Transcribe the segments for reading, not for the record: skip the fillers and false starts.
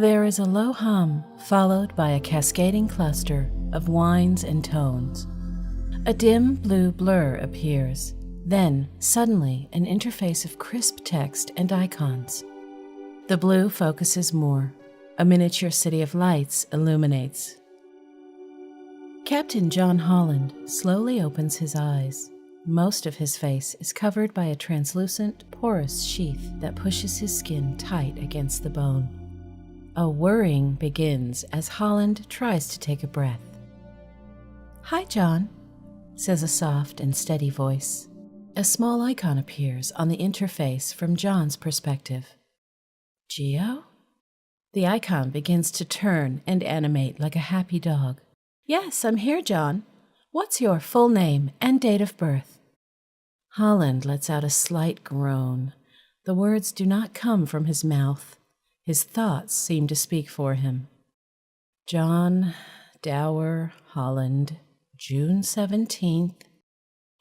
There is a low hum, followed by a cascading cluster of whines and tones. A dim blue blur appears, then, suddenly, an interface of crisp text and icons. The blue focuses more. A miniature city of lights illuminates. Captain John Holland slowly opens his eyes. Most of his face is covered by a translucent, porous sheath that pushes his skin tight against the bone. A whirring begins as Holland tries to take a breath. "Hi, John," says a soft and steady voice. A small icon appears on the interface from John's perspective. "Geo?" The icon begins to turn and animate like a happy dog. "Yes, I'm here, John. What's your full name and date of birth?" Holland lets out a slight groan. The words do not come from his mouth. His thoughts seem to speak for him. John Dower Holland, June 17th,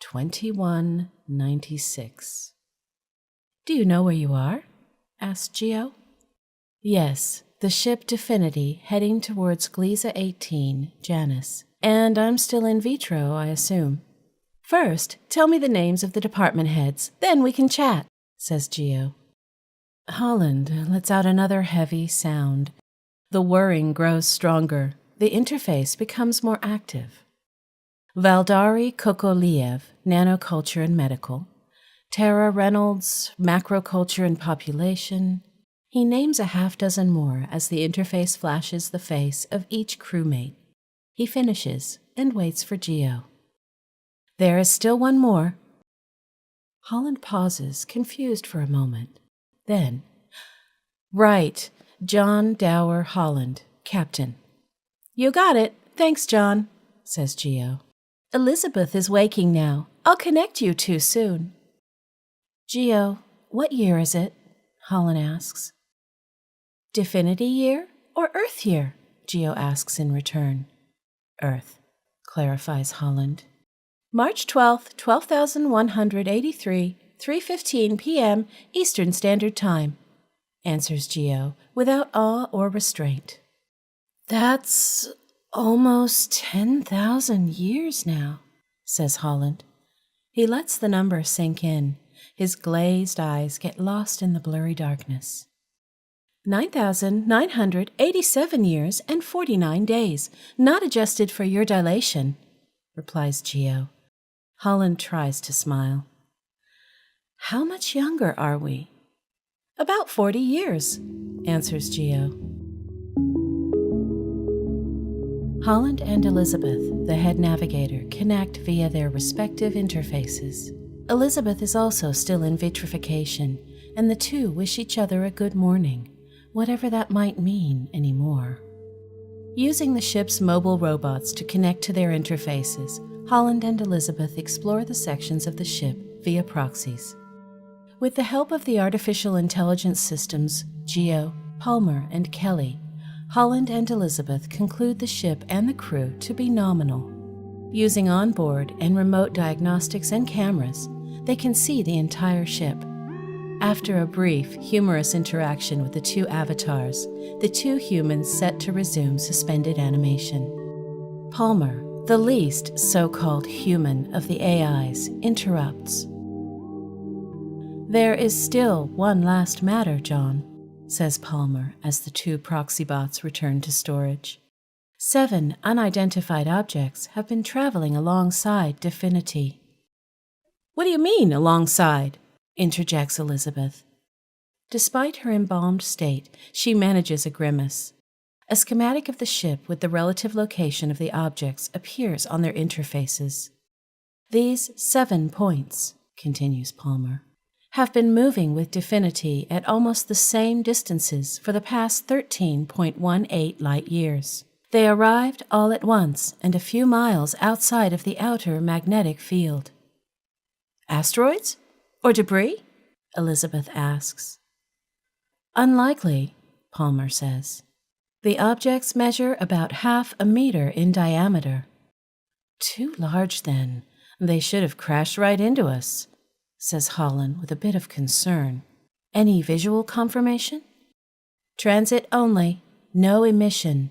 2196. "Do you know where you are?" asked Geo. "Yes, the ship Divinity heading towards Gliesa 18, Janus. And I'm still in vitro, I assume." "First, tell me the names of the department heads, then we can chat," says Geo. Holland lets out another heavy sound. The whirring grows stronger. The interface becomes more active. Valdari Kokoliev, Nanoculture and Medical. Tara Reynolds, Macroculture and Population. He names a half-dozen more as the interface flashes the face of each crewmate. He finishes and waits for Geo. "There is still one more." Holland pauses, confused for a moment. Then, "Right, John Dower Holland, Captain." "You got it. Thanks, John," says Geo. "Elizabeth is waking now. I'll connect you two soon." "Geo, what year is it?" Holland asks. "Divinity year or Earth year?" Geo asks in return. "Earth," clarifies Holland. "March 12th, 12,183, 3:15 p.m. Eastern Standard Time," answers Geo without awe or restraint. "That's almost 10,000 years now," says Holland. He lets the number sink in. His glazed eyes get lost in the blurry darkness. 9,987 years and 49 days, not adjusted for your dilation," replies Geo. Holland tries to smile. "How much younger are we?" "About 40 years," answers Geo. Holland and Elizabeth, the head navigator, connect via their respective interfaces. Elizabeth is also still in vitrification, and the two wish each other a good morning, whatever that might mean anymore. Using the ship's mobile robots to connect to their interfaces, Holland and Elizabeth explore the sections of the ship via proxies. With the help of the artificial intelligence systems, Geo, Palmer, and Kelly, Holland and Elizabeth conclude the ship and the crew to be nominal. Using onboard and remote diagnostics and cameras, they can see the entire ship. After a brief, humorous interaction with the two avatars, the two humans set to resume suspended animation. Palmer, the least so-called human of the AIs, interrupts. "There is still one last matter, John," says Palmer as the two proxy bots return to storage. 7 unidentified objects have been traveling alongside Divinity. "What do you mean, alongside?" interjects Elizabeth. Despite her embalmed state, she manages a grimace. A schematic of the ship with the relative location of the objects appears on their interfaces. "These 7 points," continues Palmer, "have been moving with Divinity at almost the same distances for the past 13.18 light years. They arrived all at once and a few miles outside of the outer magnetic field." "Asteroids? Or debris?" Elizabeth asks. "Unlikely," Palmer says. "The objects measure about half a meter in diameter." "Too large, then. They should have crashed right into us," says Holland with a bit of concern. "Any visual confirmation?" "Transit only," No emission,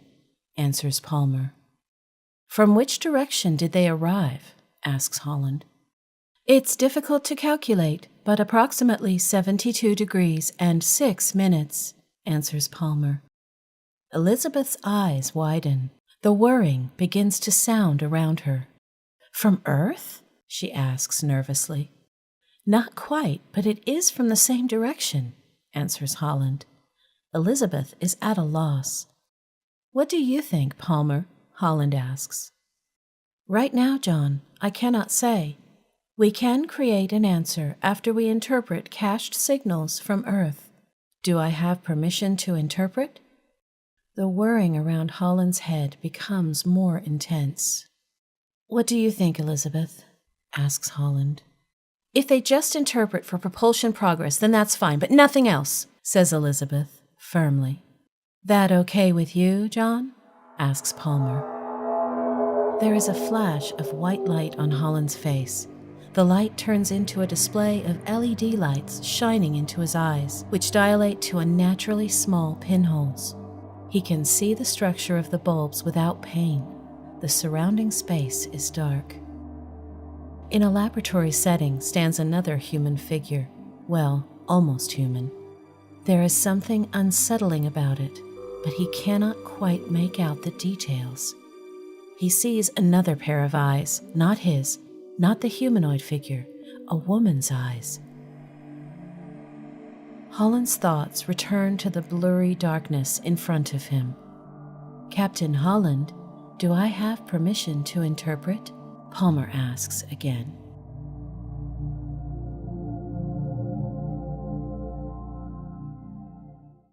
answers Palmer. From which direction did they arrive? Asks Holland. It's difficult to calculate, but approximately 72 degrees and 6 minutes, answers Palmer. Elizabeth's eyes widen. The whirring begins to sound around her. From Earth? She asks nervously. Not quite, but it is from the same direction, answers Holland. Elizabeth is at a loss. What do you think, Palmer? Holland asks. Right now, John, I cannot say. We can create an answer after we interpret cached signals from Earth. Do I have permission to interpret? The whirring around Holland's head becomes more intense. What do you think, Elizabeth? Asks Holland. If they just interpret for propulsion progress, then that's fine, but nothing else, says Elizabeth firmly. That okay with you, John? Asks Palmer. There is a flash of white light on Holland's face. The light turns into a display of LED lights shining into his eyes, which dilate to unnaturally small pinholes. He can see the structure of the bulbs without pain. The surrounding space is dark. In a laboratory setting stands another human figure. Well, almost human. There is something unsettling about it, but he cannot quite make out the details. He sees another pair of eyes, not his, not the humanoid figure, a woman's eyes. Holland's thoughts return to the blurry darkness in front of him. Captain Holland, do I have permission to interpret? Palmer asks again.